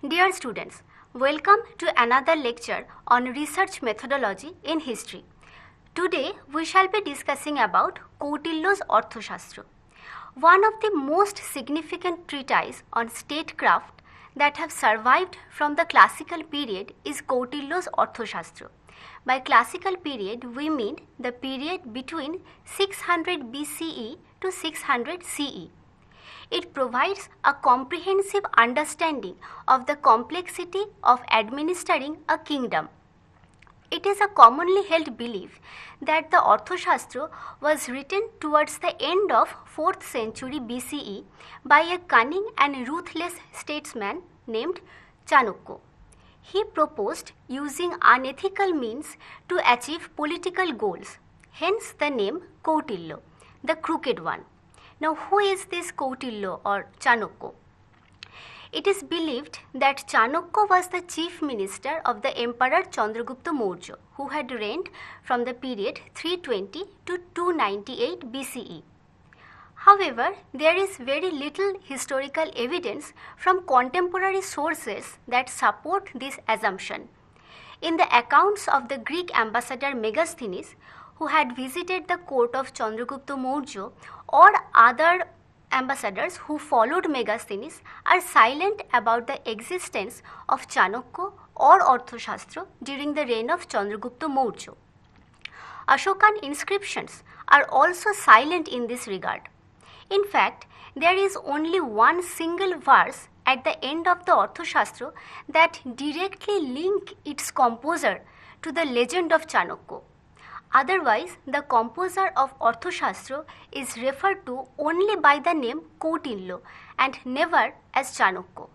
Dear students, welcome to another lecture on research methodology in history. Today we shall be discussing about Kautilya's Arthasastra. One of the most significant treatises on statecraft that have survived from the classical period is Kautilya's Arthasastra. By classical period we mean the period between 600 BCE to 600 CE. It provides a comprehensive understanding of the complexity of administering a kingdom. It is a commonly held belief that the Arthasastra was written towards the end of 4th century BCE by a cunning and ruthless statesman named Chanakya. He proposed using unethical means to achieve political goals, hence the name Kautilya, the crooked one. Now, who is this Kautilya or Chanakya? It is believed that Chanakya was the chief minister of the Emperor Chandragupta Maurya, who had reigned from the period 320 to 298 BCE. However, there is very little historical evidence from contemporary sources that support this assumption. In the accounts of the Greek ambassador Megasthenes, who had visited the court of Chandragupta Maurya, or other ambassadors who followed Megasthenes, are silent about the existence of Chanakya or Arthasastra during the reign of Chandragupta Maurya. Ashokan inscriptions are also silent in this regard. In fact, there is only one single verse at the end of the Arthasastra that directly links its composer to the legend of Chanakya. Otherwise, the composer of Arthasastra is referred to only by the name Kautilya and never as Chanakya.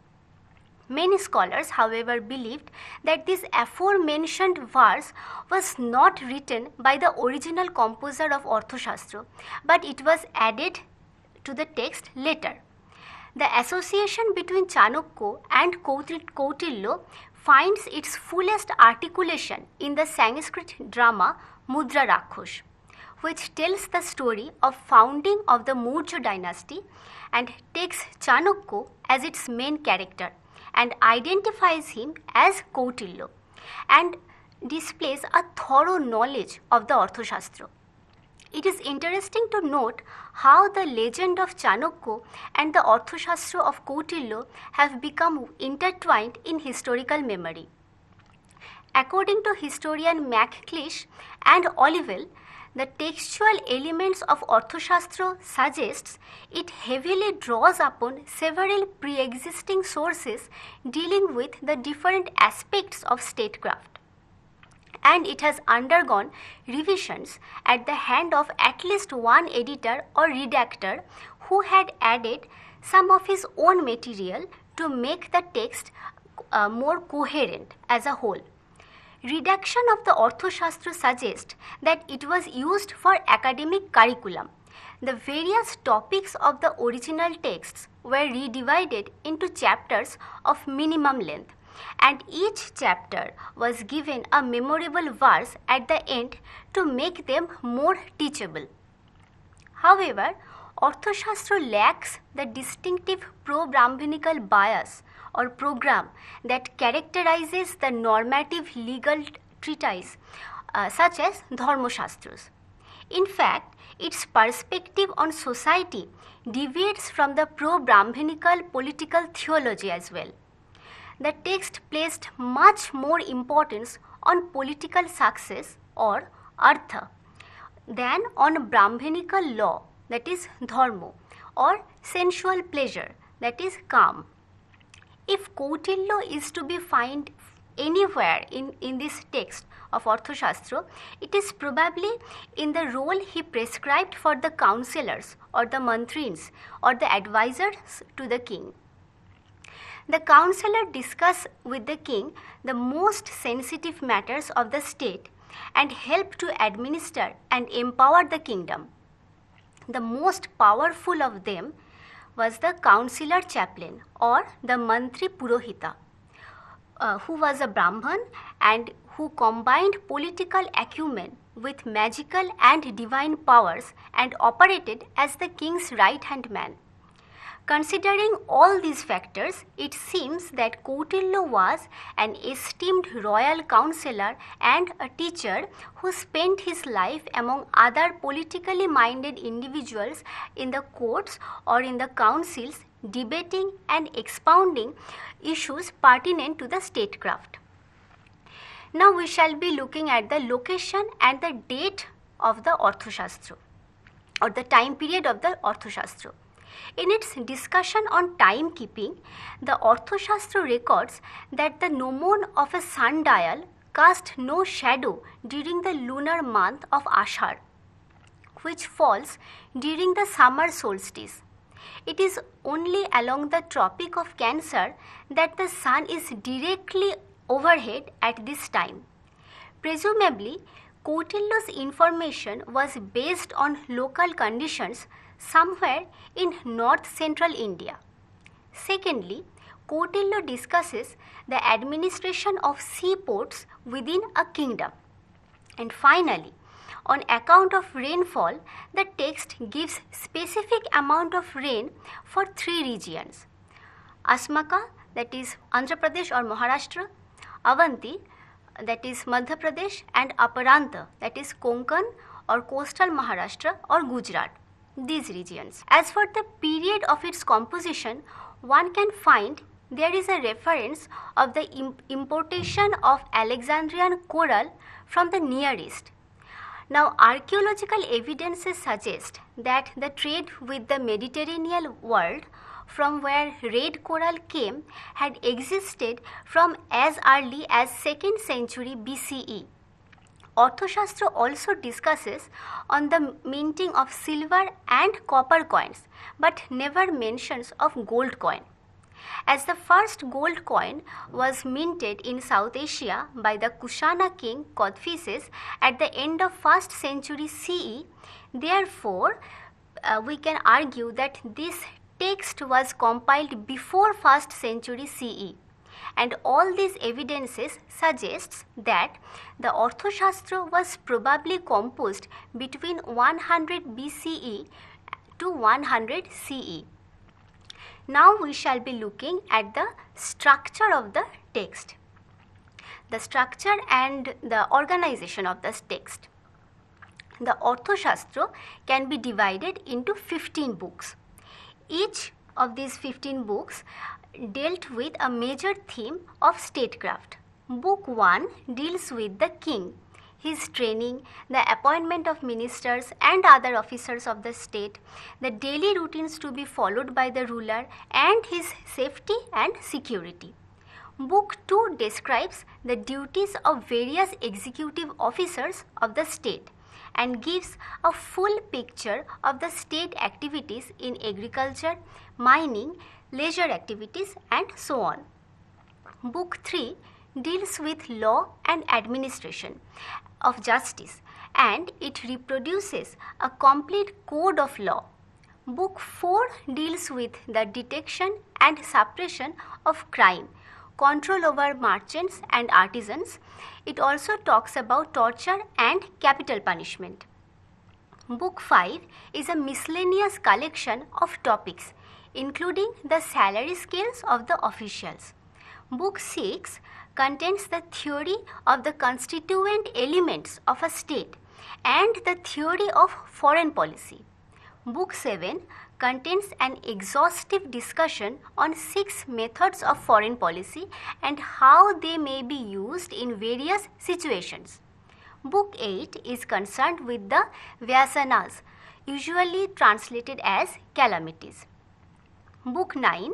Many scholars, however, believed that this aforementioned verse was not written by the original composer of Arthasastra, but it was added to the text later. The association between Chanakya and Kautilya finds its fullest articulation in the Sanskrit drama Mudra Rakhosh, which tells the story of founding of the Maurya dynasty and takes Chanakya as its main character and identifies him as Kautilya and displays a thorough knowledge of the Arthasastra. It is interesting to note how the legend of Chanakya and the Arthasastra of Kautilya have become intertwined in historical memory. According to historian MacCleish and Olivelle, the textual elements of Arthasastra suggests it heavily draws upon several pre-existing sources dealing with the different aspects of statecraft, and it has undergone revisions at the hand of at least one editor or redactor who had added some of his own material to make the text more coherent as a whole. Redaction of the Arthasastra suggests that it was used for academic curriculum. The various topics of the original texts were redivided into chapters of minimum length, and each chapter was given a memorable verse at the end to make them more teachable. However, Arthasastra lacks the distinctive pro-Brahminical bias or program that characterizes the normative legal treatise such as Dharmashastras. In fact, its perspective on society deviates from the pro-Brahminical political theology as well. The text placed much more importance on political success or artha than on Brahminical law, that is dharma, or sensual pleasure, that is kam. If Kautilya is to be found anywhere in this text of Arthasastra, it is probably in the role he prescribed for the counselors or the mantrins or the advisors to the king. The counselor discuss with the king the most sensitive matters of the state and help to administer and empower the kingdom. The most powerful of them was the counselor chaplain or the mantri purohita, who was a Brahman and who combined political acumen with magical and divine powers and operated as the king's right-hand man. Considering all these factors, it seems that Kautilya was an esteemed royal counsellor and a teacher who spent his life among other politically minded individuals in the courts or in the councils, debating and expounding issues pertinent to the statecraft. Now we shall be looking at the location and the date of the Arthasastra, or the time period of the Arthasastra. In its discussion on timekeeping, the Arthasastra records that the gnomon of a sundial cast no shadow during the lunar month of Ashar, which falls during the summer solstice. It is only along the Tropic of Cancer that the sun is directly overhead at this time. Presumably, Kautilya's information was based on local conditions somewhere in north-central India. Secondly, Kautilya discusses the administration of seaports within a kingdom. And finally, on account of rainfall, the text gives specific amount of rain for 3 regions: Asmaka, that is Andhra Pradesh or Maharashtra; Avanti, that is Madhya Pradesh; and Aparanta, that is Konkan or coastal Maharashtra or Gujarat. These regions. As for the period of its composition, one can find there is a reference of the importation of Alexandrian coral from the Near East. Now, archaeological evidences suggest that the trade with the Mediterranean world, from where red coral came, had existed from as early as 2nd century BCE. Arthasastra also discusses on the minting of silver and copper coins, but never mentions of gold coin. As the first gold coin was minted in South Asia by the Kushana king Kautilya at the end of 1st century CE, therefore we can argue that this text was compiled before 1st century CE. And all these evidences suggests that the Arthasastra was probably composed between 100 BCE to 100 CE. Now we shall be looking at the structure of the text. The structure and the organization of this text. The Arthasastra can be divided into 15 books. Each of these 15 books dealt with a major theme of statecraft. Book 1 deals with the king, his training, the appointment of ministers and other officers of the state, the daily routines to be followed by the ruler, and his safety and security. Book 2 describes the duties of various executive officers of the state and gives a full picture of the state activities in agriculture, mining, leisure activities, and so on. Book 3 deals with law and administration of justice, and it reproduces a complete code of law. Book 4 deals with the detection and suppression of crime, control over merchants and artisans. It also talks about torture and capital punishment. Book 5 is a miscellaneous collection of topics, including the salary scales of the officials. Book 6 contains the theory of the constituent elements of a state and the theory of foreign policy. Book 7 contains an exhaustive discussion on 6 methods of foreign policy and how they may be used in various situations. Book 8 is concerned with the Vyasanas, usually translated as calamities. Book 9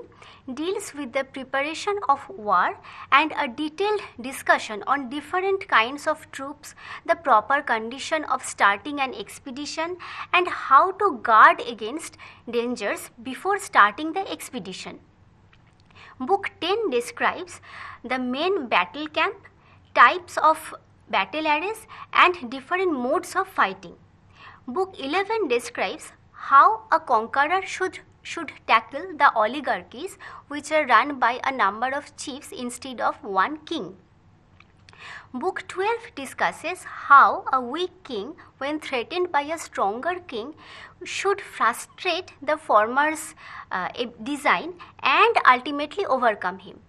deals with the preparation of war and a detailed discussion on different kinds of troops, the proper condition of starting an expedition, and how to guard against dangers before starting the expedition. Book 10 describes the main battle camp, types of battle arrays, and different modes of fighting. Book 11 describes how a conqueror should tackle the oligarchies which are run by a number of chiefs instead of one king. Book 12 discusses how a weak king, when threatened by a stronger king, should frustrate the former's design and ultimately overcome him.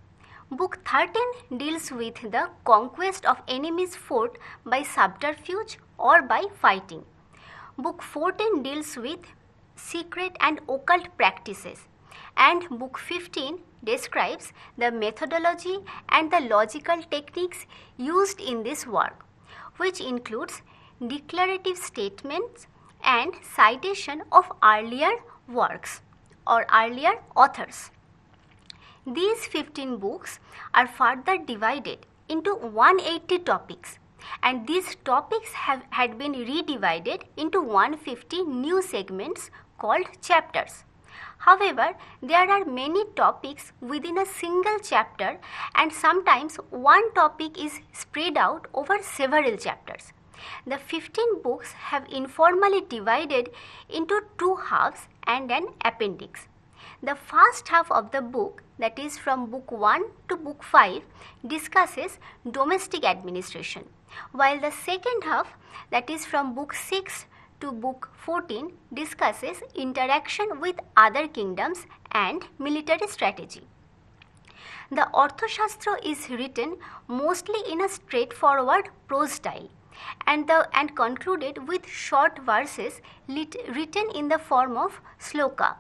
Book 13 deals with the conquest of enemy's fort by subterfuge or by fighting. Book 14 deals with secret and occult practices, and Book 15 describes the methodology and the logical techniques used in this work, which includes declarative statements and citation of earlier works or earlier authors. These 15 books are further divided into 180 topics, and these topics had been redivided into 150 new segments called chapters. However, there are many topics within a single chapter, and sometimes one topic is spread out over several chapters. The 15 books have informally divided into two halves and an appendix. The first half of the book, that is from book 1 to book 5, discusses domestic administration, while the second half, that is from book 6 to book 14, discusses interaction with other kingdoms and military strategy. The Arthasastra is written mostly in a straightforward prose style and concluded with short verses written in the form of sloka.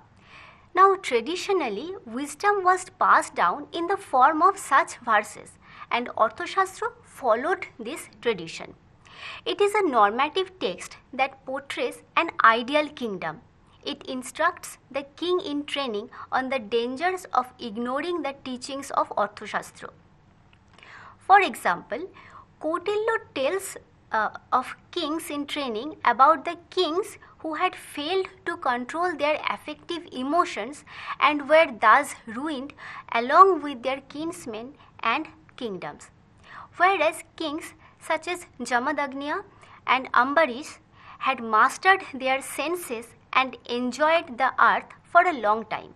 Now, traditionally, wisdom was passed down in the form of such verses, and Arthasastra followed this tradition. It is a normative text that portrays an ideal kingdom. It instructs the king in training on the dangers of ignoring the teachings of Arthasastra. For example, Kautilya tells of kings in training about the kings who had failed to control their affective emotions and were thus ruined along with their kinsmen and kingdoms. Whereas kings such as Jamadagnya and Ambarish had mastered their senses and enjoyed the earth for a long time.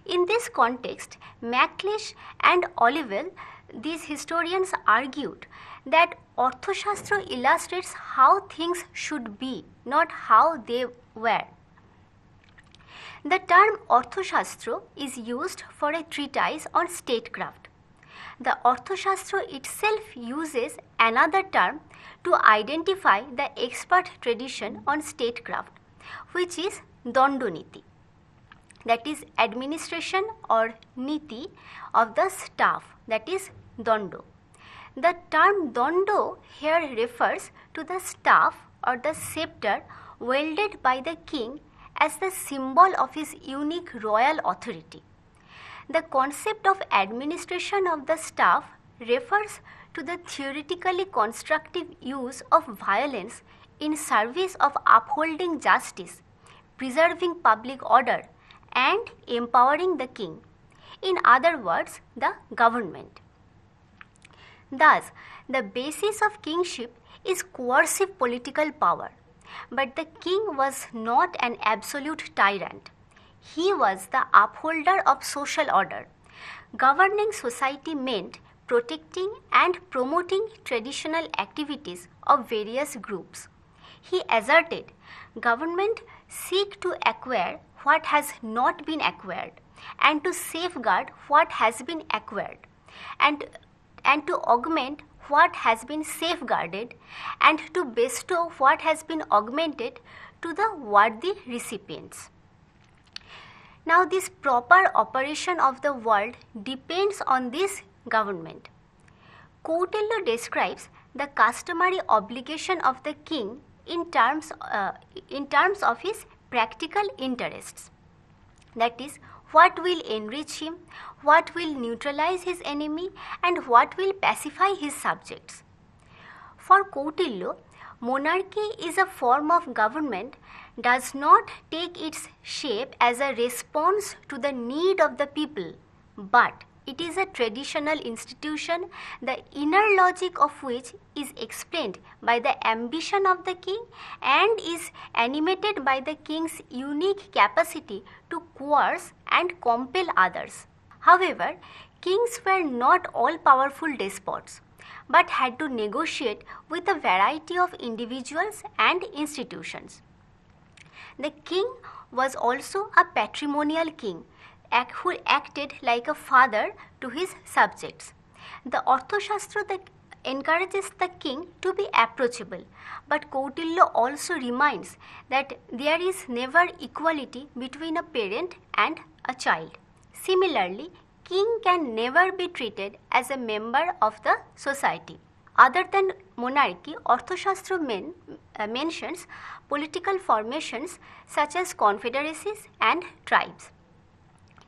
In this context, Macleish and Olivelle, these historians argued that Arthasastra illustrates how things should be, not how they were. The term Arthasastra is used for a treatise on statecraft. The Arthasastra itself uses another term to identify the expert tradition on statecraft, which is Dandoniti, that is administration or niti of the staff, that is dando. The term dando here refers to the staff or the scepter wielded by the king as the symbol of his unique royal authority. The concept of administration of the staff refers to the theoretically constructive use of violence in service of upholding justice, preserving public order, and empowering the king. In other words, the government. Thus, the basis of kingship is coercive political power, but the king was not an absolute tyrant. He was the upholder of social order. Governing society meant protecting and promoting traditional activities of various groups. He asserted, government seek to acquire what has not been acquired and to safeguard what has been acquired and to augment what has been safeguarded and to bestow what has been augmented to the worthy recipients. Now, this proper operation of the world depends on this government. Kautilya describes the customary obligation of the king in terms of his practical interests. That is, what will enrich him, what will neutralize his enemy, and what will pacify his subjects. For Kautilya, monarchy is a form of government does not take its shape as a response to the need of the people, but it is a traditional institution, the inner logic of which is explained by the ambition of the king and is animated by the king's unique capacity to coerce and compel others. However, kings were not all powerful despots, but had to negotiate with a variety of individuals and institutions. The king was also a patrimonial king who acted like a father to his subjects. The Arthasastra encourages the king to be approachable, but Kautilya also reminds that there is never equality between a parent and a child. Similarly, king can never be treated as a member of the society. Other than monarchy, Arthasastra mentions political formations such as confederacies and tribes.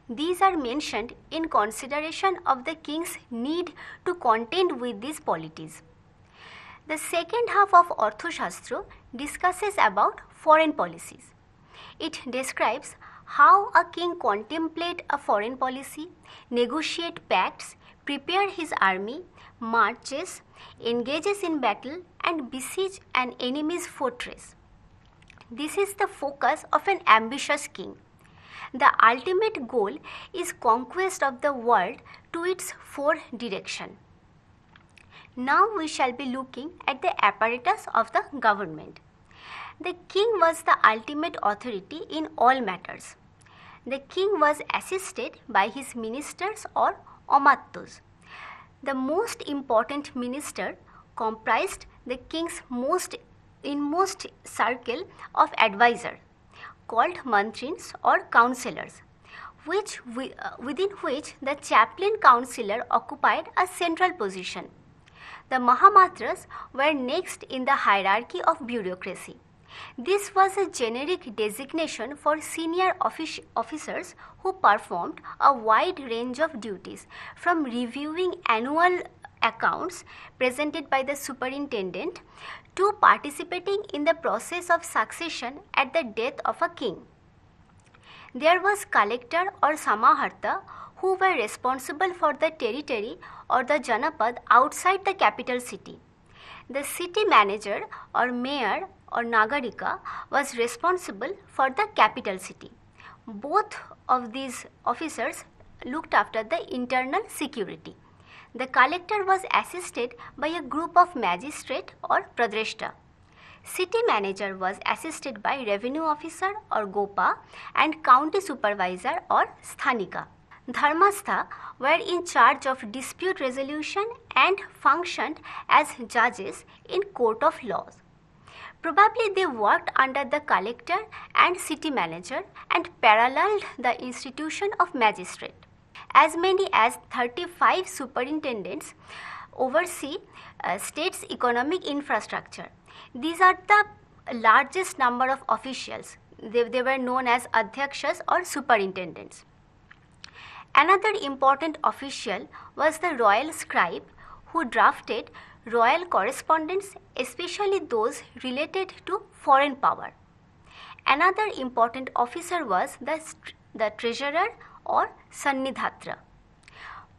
These are mentioned in consideration of the king's need to contend with these polities. The second half of Arthasastra discusses about foreign policies. It describes how a king contemplates a foreign policy, negotiates pacts, prepares his army, marches, engages in battle, and besieges an enemy's fortress. This is the focus of an ambitious king. The ultimate goal is conquest of the world to its four directions. Now we shall be looking at the apparatus of the government. The king was the ultimate authority in all matters. The king was assisted by his ministers or amattos. The most important minister comprised the king's inmost circle of advisors, called mantrins or counselors, within which the chaplain counselor occupied a central position. The Mahamatras were next in the hierarchy of bureaucracy. This was a generic designation for senior officers who performed a wide range of duties, from reviewing annual accounts presented by the superintendent to participating in the process of succession at the death of a king. There was collector or samaharta who were responsible for the territory or the janapad outside the capital city. The city manager or mayor or nagarika was responsible for the capital city. Both of these officers looked after the internal security. The collector was assisted by a group of magistrate or pradrashta. City manager was assisted by revenue officer or gopa and county supervisor or sthanika. Dharmastha were in charge of dispute resolution and functioned as judges in court of laws. Probably they worked under the collector and city manager and paralleled the institution of magistrate. As many as 35 superintendents oversee state's economic infrastructure. These are the largest number of officials. They were known as adhyakshas or superintendents. Another important official was the royal scribe who drafted royal correspondence, especially those related to foreign power. Another important officer was the treasurer or sannidhatra.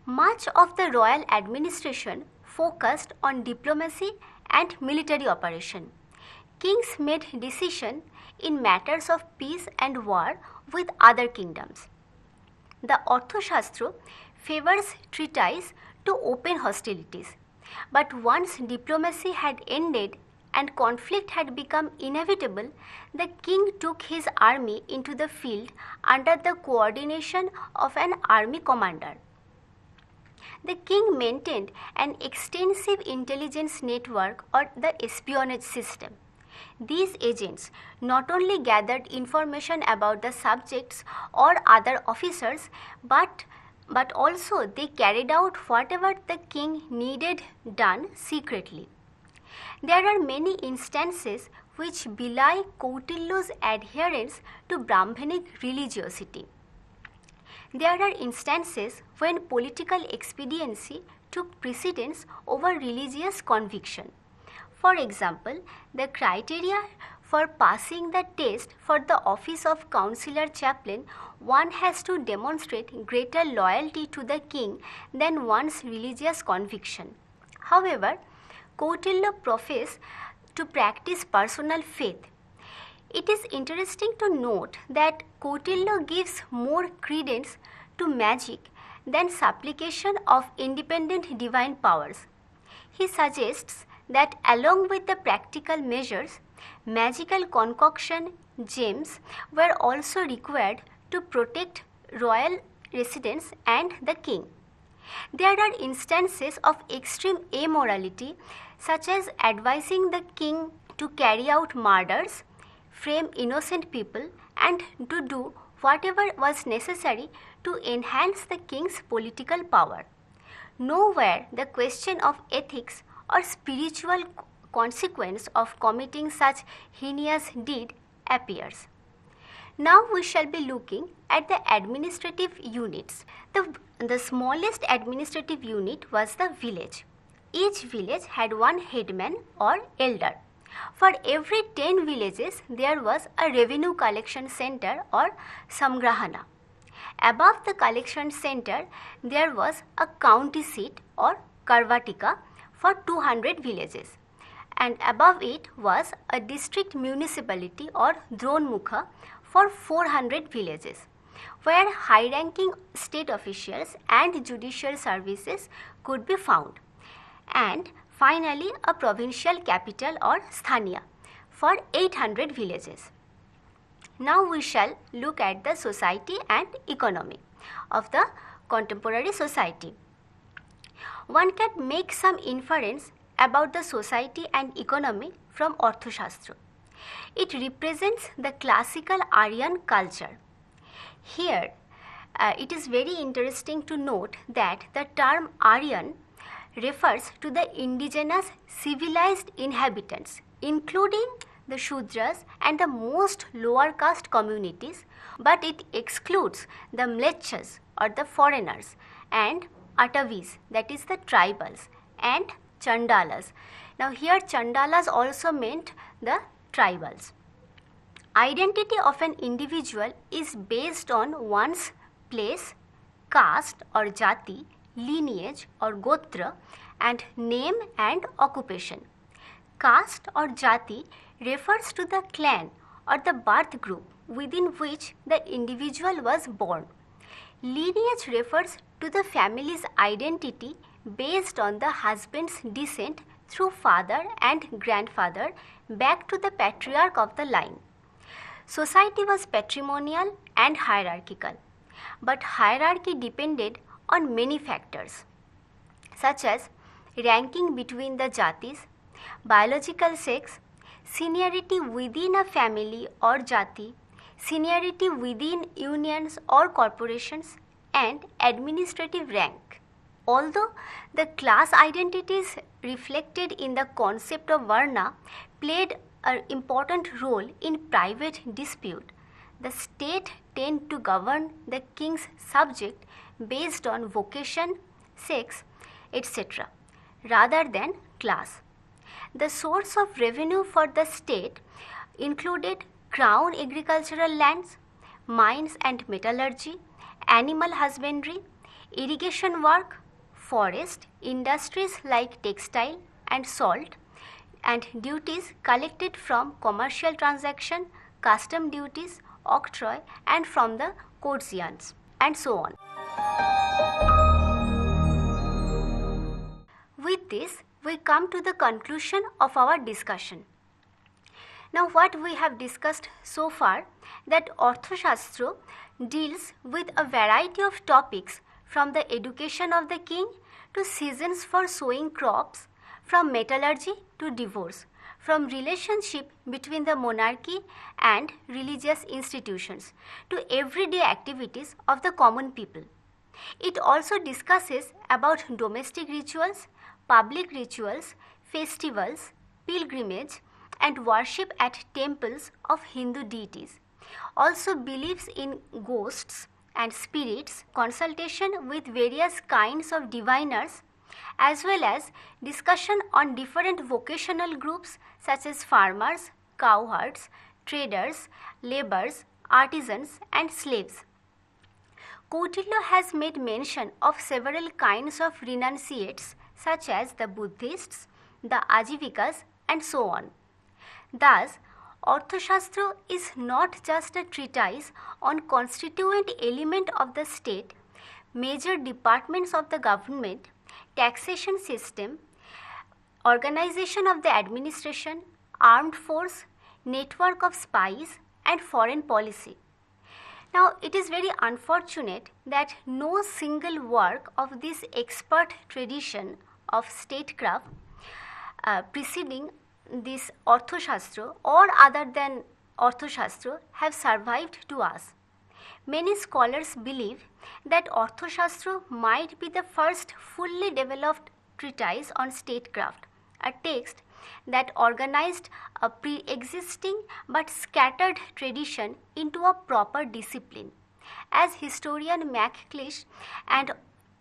Much of the royal administration focused on diplomacy and military operation. Kings made decisions in matters of peace and war with other kingdoms. The Arthasastra favors treatise to open hostilities. But once diplomacy had ended and conflict had become inevitable, the king took his army into the field under the coordination of an army commander. The king maintained an extensive intelligence network or the espionage system. These agents not only gathered information about the subjects or other officers, but also they carried out whatever the king needed done secretly. There are many instances which belie Kautilya's adherence to Brahmanic religiosity. There are instances when political expediency took precedence over religious conviction. For example, the criteria for passing the test for the office of consular chaplain, one has to demonstrate greater loyalty to the king than one's religious conviction. However, Kautilya professed to practice personal faith. It is interesting to note that Kautilya gives more credence to magic than supplication of independent divine powers. he suggests that along with the practical measures, magical concoction gems were also required to protect royal residence and the king. There are instances of extreme immorality, such as advising the king to carry out murders, frame innocent people, and to do whatever was necessary to enhance the king's political power. Nowhere the question of ethics or spiritual consequence of committing such heinous deed appears. Now we shall be looking at the administrative units. The smallest administrative unit was the village. Each village had one headman or elder. For every 10 villages, there was a revenue collection center or samgrahana. Above the collection center, there was a county seat or karvatika for 200 villages. And above it was a district municipality or dronmukha for 400 villages, where high-ranking state officials and judicial services could be found. And finally, a provincial capital or sthaniya for 800 villages. Now we shall look at the society and economy of the contemporary society. One can make some inference about the society and economy from Arthasastra. It represents the classical Aryan culture. Here, it is very interesting to note that the term Aryan refers to the indigenous civilized inhabitants, including the Shudras and the most lower caste communities, but it excludes the Mlecchas or the foreigners and Atavis, that is the tribals, and Chandalas. Now here Chandalas also meant the tribals. Identity of an individual is based on one's place, caste or jati, lineage or gotra, and name and occupation. Caste or jati refers to the clan or the birth group within which the individual was born. Lineage refers to the family's identity based on the husband's descent through father and grandfather back to the patriarch of the line. Society was patrimonial and hierarchical, but hierarchy depended on many factors, such as ranking between the jatis, biological sex, seniority within a family or jati, seniority within unions or corporations, and administrative rank. Although the class identities reflected in the concept of varna played an important role in private dispute, the state tended to govern the king's subject based on vocation, sex, etc., rather than class. The source of revenue for the state included crown agricultural lands, mines and metallurgy, animal husbandry, irrigation work, forest, industries like textile and salt, and duties collected from commercial transaction, custom duties, octroi, and from the courtesans, and so on. With this, we come to the conclusion of our discussion. Now, what we have discussed so far, that Arthasastra deals with a variety of topics, from the education of the king to seasons for sowing crops, from metallurgy to divorce, from relationship between the monarchy and religious institutions to everyday activities of the common people. It also discusses about domestic rituals, public rituals, festivals, pilgrimage, and worship at temples of Hindu deities. Also believes in ghosts and spirits, consultation with various kinds of diviners, as well as discussion on different vocational groups such as farmers, cowherds, traders, laborers, artisans, and slaves. Kautilya has made mention of several kinds of renunciates such as the Buddhists, the Ajivikas, and so on. Thus, Arthasastra is not just a treatise on constituent element of the state, major departments of the government, taxation system, organization of the administration, armed force, network of spies, and foreign policy. Now, it is very unfortunate that no single work of this expert tradition of statecraft preceding this Arthasastra or other than Arthasastra have survived to us. Many scholars believe that Arthasastra might be the first fully developed treatise on statecraft, a text that organized a pre-existing but scattered tradition into a proper discipline. As historian MacClish and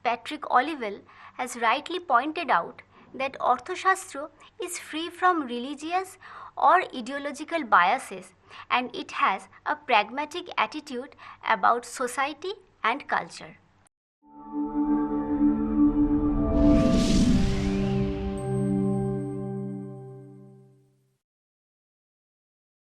Patrick Olivelle has rightly pointed out, that Arthasastra is free from religious or ideological biases, and it has a pragmatic attitude about society and culture.